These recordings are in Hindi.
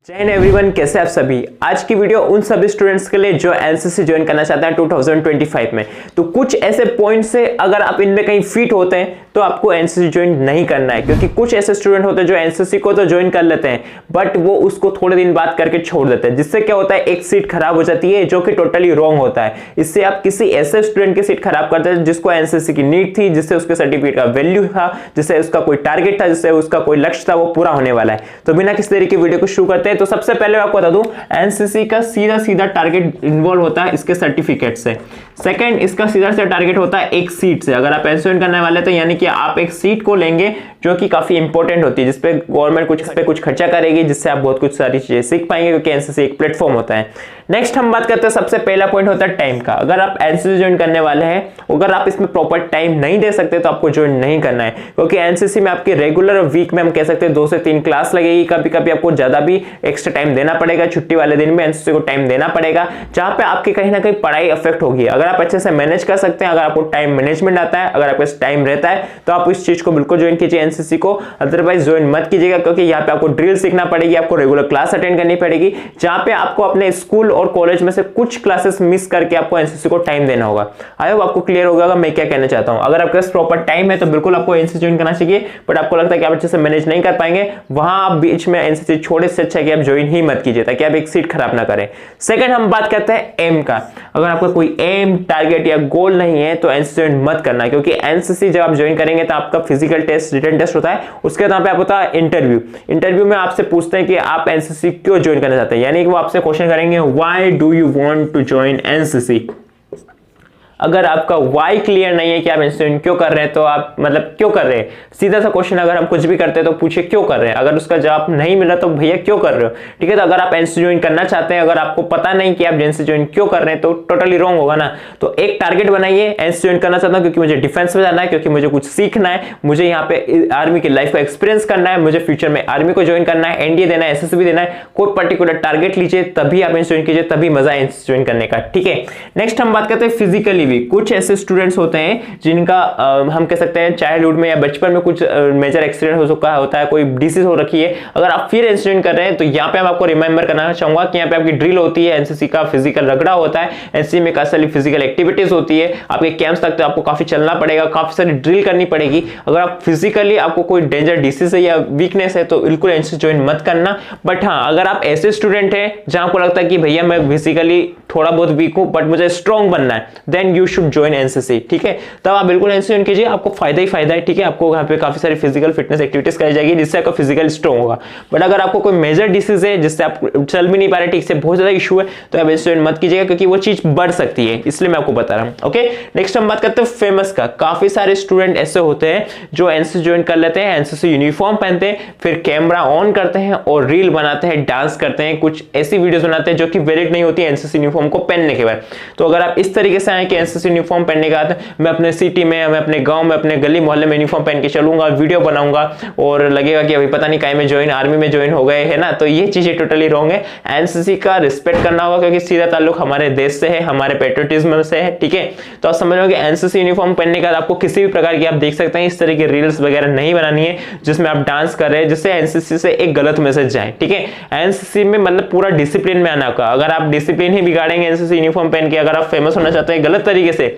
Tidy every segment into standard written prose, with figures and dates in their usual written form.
जय हिंद एवरीवन, कैसे आप सभी। आज की वीडियो उन सभी स्टूडेंट्स के लिए जो एनसीसी ज्वाइन करना चाहते हैं 2025 में। तो कुछ ऐसे पॉइंट्स है, अगर आप इनमें कहीं फिट होते हैं तो आपको एनसीसी ज्वाइन नहीं करना है, क्योंकि कुछ ऐसे स्टूडेंट होते हैं जो एनसीसी को तो ज्वाइन कर लेते हैं बट वो उसको थोड़े दिन बाद करके छोड़ देते हैं, जिससे क्या होता है एक सीट खराब हो जाती है, जो कि टोटली रॉन्ग होता है। इससे आप किसी ऐसे स्टूडेंट की सीट खराब करते हैं जिसको एनसीसी की नीड थी, जिससे उसके सर्टिफिकेट का वैल्यू था, जिससे उसका कोई टारगेट था, जिससे उसका कोई लक्ष्य था, वो पूरा होने वाला है। तो बिना किसी तरीके की वीडियो को शुरू करते हैं। तो सबसे पहले आपको बता दूं, एनसीसी का सीधा सीधा टारगेट इन्वॉल्व होता है इसके सर्टिफिकेट से। सेकंड, इसका सीधा सीधा टारगेट होता है एक सीट से। अगर आप एनसीसी करने वाले तो यानी कि आप एक सीट को लेंगे जो कि काफी इंपॉर्टेंट होती है, जिसपे गवर्नमेंट कुछ खर्चा करेगी, जिससे आप बहुत कुछ सारी चीजें सीख पाएंगे, क्योंकि एनसीसी एक प्लेटफॉर्म होता है। नेक्स्ट हम बात करते हैं, सबसे पहला पॉइंट होता है टाइम का। अगर आप एनसीसी ज्वाइन करने वाले हैं, अगर आप इसमें प्रॉपर टाइम नहीं दे सकते तो आपको ज्वाइन नहीं करना है, क्योंकि एनसीसी में आपकी रेगुलर वीक में हम कह सकते हैं 2 से 3 क्लास लगेगी। कभी कभी आपको ज्यादा भी एक्स्ट्रा टाइम देना पड़ेगा, छुट्टी वाले दिन में एनसीसी को टाइम देना पड़ेगा, जहां पे आपकी कहीं ना कहीं पढ़ाई अफेक्ट होगी। अगर आप अच्छे से मैनेज कर सकते हैं, अगर आपको टाइम मैनेजमेंट आता है, अगर आपके पास टाइम रहता है, तो आप इस चीज को बिल्कुल ज्वाइन कीजिए एनसीसी को। अदरवाइज ज्वाइन मत कीजिएगा, क्योंकि यहाँ पे आपको ड्रिल सीखना पड़ेगी, आपको रेगुलर क्लास अटेंड करनी पड़ेगी, जहां पे आपको अपने स्कूल और कॉलेज में से कुछ क्लासेस मिस करके आपको एनसीसी को टाइम देना होगा। आई होप आपको क्लियर होगा मैं क्या कहना चाहता हूं। अगर आपके पास प्रॉपर टाइम है तो बिल्कुल आपको एनसीसी ज्वाइन करना चाहिए, बट आपको लगता है कि आप अच्छे से मैनेज नहीं कर पाएंगे, वहां आप बीच में एनसीसी छोड़े से अच्छा है कि आप ज्वाइन ही मत कीजिए, ताकि आप एक सीट खराब ना करें। सेकंड, हम बात करते हैं एम का। अगर आपका कोई एम, टारगेट या गोल नहीं है तो एनसीसी ज्वाइन मत करना, क्योंकि एनसीसी जब आप ज्वाइन करेंगे तो आपका फिजिकल टेस्ट, रिटन टेस्ट होता है, उसके बाद पे आप होता है इंटरव्यू में आपसे पूछते हैं कि आप एनसीसी क्यों ज्वाइन करना चाहते हैं, यानी कि वो आपसे क्वेश्चन करेंगे why do you want to join NCC. अगर आपका वाई क्लियर नहीं है कि आप एनसीसी क्यों कर रहे हैं, तो आप मतलब क्यों कर रहे हैं, सीधा सा क्वेश्चन। अगर हम कुछ भी करते हैं तो पूछिए क्यों कर रहे हैं, अगर उसका जवाब नहीं मिला तो भैया क्यों कर रहे हो, ठीक है। तो अगर आप एनसीसी ज्वाइन करना चाहते हैं, अगर आपको पता नहीं कि आप एनसीसी ज्वाइन क्यों कर रहे हैं, तो टोटली रॉन्ग होगा ना। तो एक टारगेट बनाइए, एनसीसी ज्वाइन करना चाहता हूं क्योंकि मुझे डिफेंस में जाना है, क्योंकि मुझे कुछ सीखना है, मुझे यहाँ पे आर्मी की लाइफ का एक्सपीरियंस करना है, मुझे फ्यूचर में आर्मी को ज्वाइन करना है, एनडीए देना है, एसएसबी देना है। कोई पर्टिकुलर टारगेट लीजिए, तभी आप एनसीसी ज्वाइन कीजिए, तभी मजा है एनसीसी ज्वाइन करने का, ठीक है। नेक्स्ट हम बात करते हैं फिजिकली वीक। कुछ ऐसे स्टूडेंट्स होते हैं जिनका हम कह सकते हैं चाइल्डहुड में या बचपन में कुछ मेजर एक्सीडेंट हो चुका होता है, कोई डिसीज हो रखी है। अगर आप फिर एनसीसी कर रहे हैं तो यहाँ पे मैं आपको रिमेंबर करना चाहूंगा कि यहाँ पे आपकी ड्रिल होती है, एनसीसी का फिजिकल रगड़ा होता है, एनसीसी में काफी सारी फिजिकल एक्टिविटीज होती है, आपके कैंप्स लगते हैं, आपको काफी चलना पड़ेगा, काफी सारी ड्रिल करनी पड़ेगी। अगर आप फिजिकली आपको कोई डेंजर डिसीज है या वीकनेस है तो बिल्कुल एनसीसी ज्वाइन मत करना। बट हाँ, अगर आप ऐसे स्टूडेंट हैं जहां को लगता है कि भैया मैं फिजिकली थोड़ा बहुत वीक हूं बट मुझे स्ट्रॉन्ग बनना है, then you should join NCC, ठीक है। तब आप बिल्कुल एनसीसी ज्वाइन कीजिए, आपको फायदा ही फायदा है, ठीक है। आपको यहाँ पे काफी सारी फिजिकल फिटनेस एक्टिविटीज कराई जाएगी, जिससे आपका फिजिकल स्ट्रॉन्ग होगा। बट अगर आपको कोई मेजर डिसीज है जिससे आप चल भी नहीं पा रहे, ठीक से बहुत ज्यादा इशू है, तो आप एनसीसी मत कीजिएगा, क्योंकि वो चीज बढ़ सकती है, इसलिए मैं आपको बता रहा हूँ, ओके। नेक्स्ट हम बात करते हैं फेमस का। काफी सारे स्टूडेंट ऐसे होते हैं जो एनसीसी ज्वाइन कर लेते हैं, एनसीसी यूनिफॉर्म पहनते हैं, फिर कैमरा ऑन करते हैं और रील बनाते हैं, डांस करते हैं, कुछ ऐसी वीडियोस बनाते हैं जो कि वैलिड नहीं होती एनसीसी यूनिफॉर्म को पहनने के बाद। तो अगर आप इस तरीके से आए कि एनसीसी यूनिफॉर्म पहनने के बाद मैं अपने सिटी में, मैं अपने गांव में, अपने गली मोहल्ले में यूनिफॉर्म पहन के चलूंगा, वीडियो बनाऊंगा और लगेगा कि अभी पता नहीं काहे में ज्वाइन, आर्मी में ज्वाइन हो गए है ना, तो ये चीजें टोटली रॉन्ग है। एनसीसी का रिस्पेक्ट करना होगा, क्योंकि सीधा ताल्लुक हमारे देश से है, हमारे पेट्रियटिज्म से है, ठीक है। तो आप समझ लो कि एनसीसी यूनिफॉर्म पहनने के बाद आपको किसी भी प्रकार की, आप देख सकते हैं, इस तरह की रील्स वगैरह नहीं बनानी है जिसमें आप डांस कर रहे हैं, जिससे एनसीसी से एक गलत मैसेज जाए, ठीक है। एनसीसी में मतलब पूरा डिसिप्लिन में आना होगा। अगर आप डिसिप्लिन ही बिगाड़ेंगे एनसीसी यूनिफॉर्म पहन के, अगर आप फेमस होना चाहते हैं गलत तरीके से,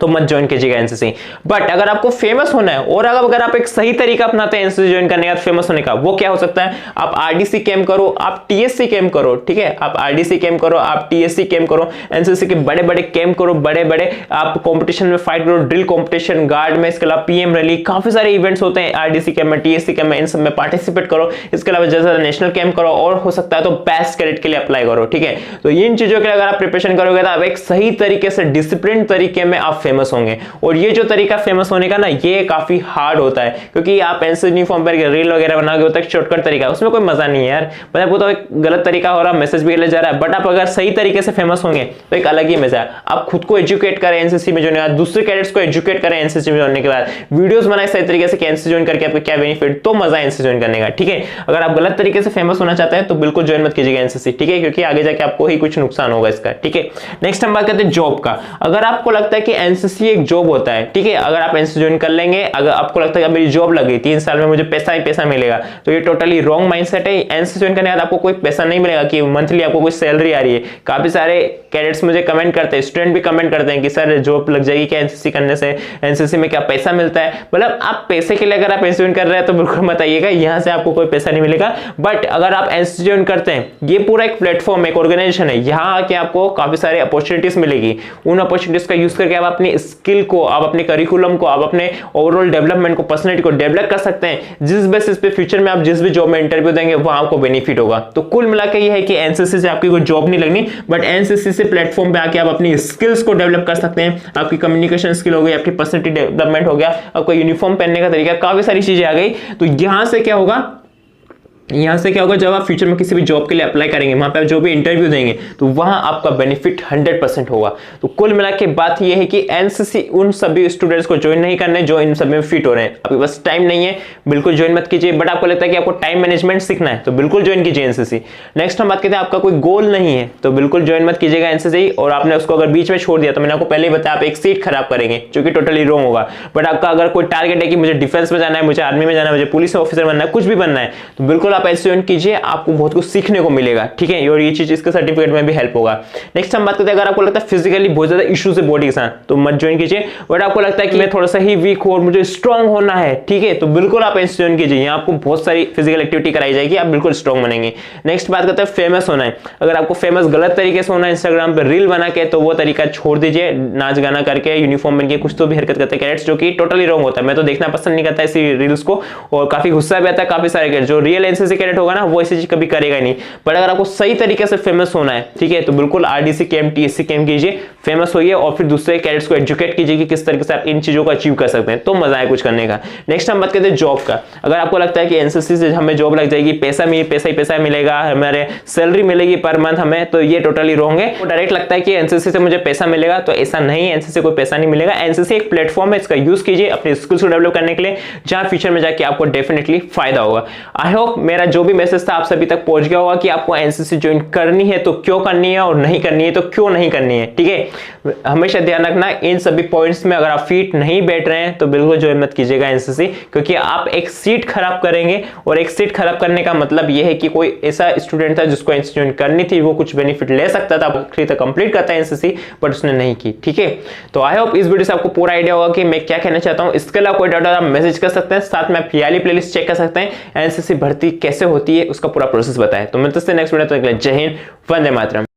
तो मत ज्वाइन कीजिएगा एनसीसी। बट अगर आपको फेमस होना है और अगर आप एक सही तरीका अपनाते हैं एनसीसी ज्वाइन करने का फेमस होने का, वो क्या हो सकता है, आप आरडीसी कैंप करो, आप टीएससी कैंप करो, ठीक है। आप आरडीसी कैंप करो, आप टीएससी कैंप करो, एनसीसी के बड़े बड़े कैंप करो, बड़े बड़े आप कंपटीशन में फाइट करो, ड्रिल कंपटीशन, गार्ड में, इसके अलावा पीएम रैली, काफी सारे इवेंट्स होते हैं आरडीसी कैंप में, टीएससी कैंप में, इन सब में पार्टिसिपेट करो। इसके अलावा जैसे नेशनल कैंप करो, और हो सकता है तो बेस्ट कैडेट के लिए अप्लाई करो, ठीक है। तो इन चीजों के लिए अगर आप प्रिपरेशन करोगे तो आप एक सही तरीके से डिसिप्लिन तरीके में आप फेमस होंगे। और ये जो तरीका फेमस होने का ना, ये काफी हार्ड होता है, क्योंकि आप एनसीसी यूनिफॉर्म पर रील वगैरह बनाओगे, होता है शॉर्टकट तरीका, उसमें कोई मजा नहीं है यार। मतलब वो तो एक गलत तरीका हो रहा, मैसेज भी गलत जा रहा है। बट आप अगर सही तरीके से फेमस होंगे तो एक अलग ही मजा है। आप खुद को एजुकेट करें एनसीसी में ज्वाइन, दूसरे कैडेट्स को एजुकेट करें एनसीसी में ज्वाइन के बाद, वीडियोस बनाए सही तरीके से कि एनसीसी ज्वाइन करके आपको क्या बेनिफिट, तो मजा है एनसीसी ज्वाइन करने का, ठीक है। अगर आप गलत तरीके से फेमस होना चाहते हैं तो बिल्कुल ज्वाइन मत कीजिएगा एनसीसी, ठीक है, क्योंकि आगे जाके आपको ही कुछ नुकसान होगा इसका, ठीक है। नेक्स्ट हम बात करते हैं जॉब का। अगर आपको लगता है कि एनसीसी एक जॉब होता है, ठीक है। अगर आप एनसीसी ज्वाइन कर लेंगे, अगर आपको लगता है कि मेरी जॉब लगी 3 साल में मुझे पैसा ही पैसा मिलेगा, तो ये टोटली रॉन्ग माइंडसेट है। एनसीसी ज्वाइन करने के बाद आपको कोई पैसा नहीं मिलेगा कि मंथली आपको कोई सैलरी आ रही है। काफी सारे कैडेट्स मुझे कमेंट करते हैं, स्टूडेंट भी कमेंट करते हैं कि सर जॉब लग जाएगी क्या एनसीसी करने से, एनसीसी में क्या पैसा मिलता है। मतलब आप पैसे के लिए अगर आप एनसीसी ज्वाइन कर रहे हैं तो बिल्कुल मत आइएगा, यहाँ से आपको कोई पैसा नहीं मिलेगा। बट अगर आप एनसीसी ज्वाइन करते हैं, ये पूरा एक प्लेटफॉर्म, एक ऑर्गेनाइजेशन है, यहाँ आके आपको काफी सारे अपॉर्चुनिटीज मिलेगी। उन अपॉर्चुनिटीज का यूज करके आप अपनी स्किल को, आप अपने करिकुलम को, आप अपने ओवरऑल डेवलपमेंट को, पर्सनैलिटी को डेवलप कर सकते हैं, जिस बेसिस पे फ्यूचर में आप जिस भी जॉब में इंटरव्यू देंगे वहां आपको बेनिफिट होगा। तो कुल मिलाकर ये है कि एनसीसी से आपकी कोई जॉब नहीं लगनी, बट एनसीसी से प्लेटफॉर्म पे आके आप अपनी स्किल्स को डेवलप कर सकते हैं। आपकी कम्युनिकेशन स्किल हो गई, आपकी पर्सनैलिटी डेवलपमेंट हो गया, आपका यूनिफॉर्म पहनने का तरीका, काफी सारी चीजें आ गई। तो यहां से क्या होगा, जब आप फ्यूचर में किसी भी जॉब के लिए अप्लाई करेंगे, वहां पे आप जो भी इंटरव्यू देंगे, तो वहां आपका बेनिफिट 100% होगा। तो कुल मिला के बात यह है कि एनसीसी उन सभी स्टूडेंट्स को ज्वाइन नहीं करना है जो इन सब में फिट हो रहे हैं। आपके पास टाइम नहीं है, बिल्कुल ज्वाइन मत कीजिए। बट आपको लगता है कि आपको टाइम मैनेजमेंट सीखना है, तो बिल्कुल ज्वाइन कीजिए एनसीसी। नेक्स्ट हम बात करते हैं, आपका कोई गोल नहीं है तो बिल्कुल ज्वाइन मत कीजिएगा एनसीसी। और आपने उसको अगर बीच में छोड़ दिया तो मैंने आपको पहले ही बताया, आप एक सीट खराब करेंगे, जो कि टोटली रॉन्ग होगा। बट आपका अगर कोई टारगेट है कि मुझे डिफेंस में जाना है, मुझे आर्मी में जाना है, मुझे पुलिस ऑफिसर बनना है, कुछ भी बनना है, तो बिल्कुल आप एनसीसी ज्वाइन कीजिए, आपको बहुत कुछ सीखने को मिलेगा, ठीक है। और ये चीज इसके सर्टिफिकेट में भी हेल्प होगा। नेक्स्ट हम बात करते हैं, अगर आपको लगता है फिजिकली बहुत ज्यादा इश्यूज है बॉडी के साथ, तो मत ज्वाइन कीजिए। बट आपको लगता है कि मैं थोड़ा सा ही वीक हूं और मुझे स्ट्रांग होना है, ठीक है, तो बिल्कुल आप एनसीसी ज्वाइन कीजिए। यहाँ आपको बहुत सारी फिजिकल एक्टिविटी कराई जाएगी, आप बिल्कुल स्ट्रांग बनेंगे। नेक्स्ट बात करते हैं, फेमस होना है। अगर आपको फेमस गलत तरीके से होना है, इंस्टाग्राम पे रील बना के, तो वो तरीका छोड़ दीजिए। नाच गाना करके, यूनिफॉर्म बन के कुछ तो भी हरकत करते हैं कैडेट्स, जो कि टोटली रॉन्ग होता है। मैं तो देखना पसंद नहीं करता ऐसी रील्स को, और काफी गुस्सा भी आता है। काफी सारे कैडेट, जो रियल एनसीसी कैडेट होगा ना, वो ऐसी चीज कभी करेगा नहीं। बट अगर आपको सही तरीके से फेमस होना है, ठीक है, तो बिल्कुल आरडीसी कैंप, टीएससी कैंप कीजिए, फेमस होइए, और फिर दूसरे कैडेट्स को एजुकेट कीजिए कि किस तरीके से आप इन चीजों को अचीव कर सकते हैं, तो मजा है कुछ करने का। नेक्स्ट हम बात करते हैं जॉब का। अगर आपको लगता है कि एनसीसी से हमें जॉब लग जाएगी, पैसा ही पैसा मिलेगा, हमारे सैलरी मिलेगी पर मंथ हमें, तो ये टोटली रॉन्ग है। वो डायरेक्ट लगता है कि एनसीसी से मुझे पैसा मिलेगा, तो ऐसा नहीं है, एनसीसी से कोई पैसा नहीं मिलेगा। एनसीसी एक प्लेटफॉर्म है, इसका यूज कीजिए अपने स्किल्स को डेवलप करने के लिए, जहां फ्यूचर में जाके आपको डेफिनेटली फायदा होगा। आई होप मेरा जो भी मैसेज था आप सभी तक पहुंच गया होगा कि आपको एनसीसी ज्वाइन करनी है तो क्यों करनी है, और नहीं करनी है तो क्यों नहीं करनी है, ठीक है। हमेशा ध्यान रखना इन सभी पॉइंट्स में, अगर आप फिट नहीं बैठ रहे हैं तो बिल्कुल ज्वाइन मत कीजिएगा एनसीसी, क्योंकि आप एक सीट खराब करेंगे। और एक सीट खराब करने का मतलब यह है कि कोई ऐसा स्टूडेंट था जिसको एनसीसी ज्वाइन करनी थी, वो कुछ बेनिफिट ले सकता था, आखिरी तक कंप्लीट करता है एनसीसी, बट उसने नहीं की, ठीक है। तो आई होप इस वीडियो से आपको पूरा आइडिया होगा कि मैं क्या कहना चाहता हूं। इसके अलावा कोई डाउट आप मैसेज कर सकते हैं, साथ में आप याली प्लेलिस्ट चेक कर सकते हैं, एनसीसी भर्ती कैसे होती है उसका पूरा प्रोसेस बताएं। तो मिलते हैं नेक्स्ट वीडियो, तो जय हिंद, वंदे मातरम।